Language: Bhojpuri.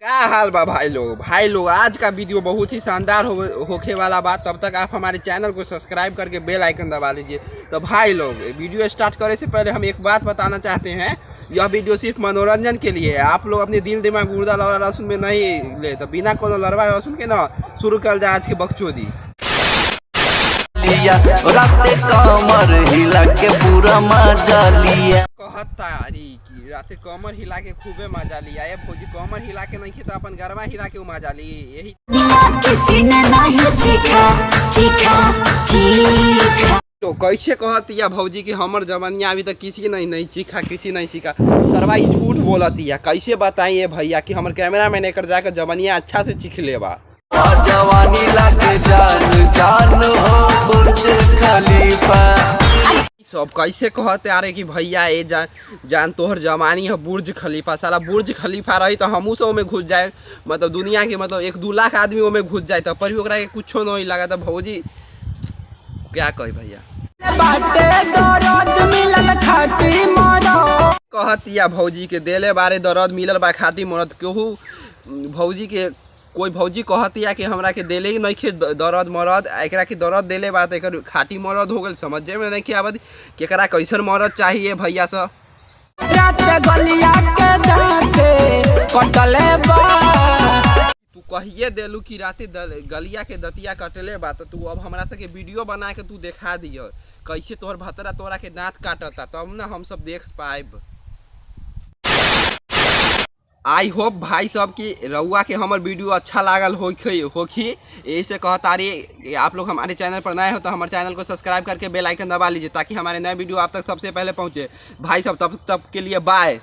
क्या हाल बा भाई लोग आज का वीडियो बहुत ही शानदार होने वाला बात। तब तक आप हमारे चैनल को सब्सक्राइब करके बेल आइकन दबा लीजिए। तो भाई लोग वीडियो स्टार्ट करने से पहले हम एक बात बताना चाहते हैं, यह वीडियो सिर्फ मनोरंजन के लिए है। आप लोग अपने दिल दिमाग गुर्दा लड़ा लहसुन में नहीं ले, तो बिना कोनो लड़वा लहसुन के ना शुरू कर जाए आज की बकचोदी। राते कमर हिला के पूरा मजा लिया, कहता कि राते कमर हिला के खूबे मजा लिया। ये भौजी कमर हिला के नहीं तो अपन गरबा हिला के मजा ली। यही तो कैसे कहती है भौजी की हमर जवानिया अभी तक किसी नहीं चीखा। सरवा ये झूठ बोलती है। कैसे बताइए भैया कि हमर कैमरा मैन एक जाकर जवानिया अच्छा से चीख लेबा। जवानी लगे जान हो बुर्ज खलीफा। सब कैसे कहते आ रहे कि भैया ये जान तोहर जवानी है बुर्ज खलीफा। साला बुर्ज खलीफा रही तो हमू से में घुस जाए, मतलब दुनिया के मतलब 1-2 लाख आदमी में घुस जाए तो पर भी ओकरा के कुछो नहीं लगा। तो भौजी क्या कही भैया कहतिया भौजी के देले बारे दर्द मिलल बा खाटी मरद। केहू भौजी के कोई भौजी कहती है कि हमरा के देले ही नहीं खे दर्द मरद, एकरा के दर्द देले बा तो एकर खाटी मरद हो गल। समझे में नहीं आवत केकरा कैसन मरद चाहिए भैया सब। तू कहिए देलू कि राते गलिया के दतिया कटले बा, तो तू अब हमरा से के वीडियो बना के तू दिखा दियो कैसे तोहर भतरा तोरा के दांत काटता, तब ना हम सब देख पाएब। आई होप भाई सब की रउआ के हमार वीडियो अच्छा लागल होखी। ऐसे कहता रही आप लोग हमारे चैनल पर नए हो तो हमारे चैनल को सब्सक्राइब करके बेल आइकन दबा लीजिए ताकि हमारे नए वीडियो आप तक सबसे पहले पहुंचे। भाई सब तब के लिए बाय।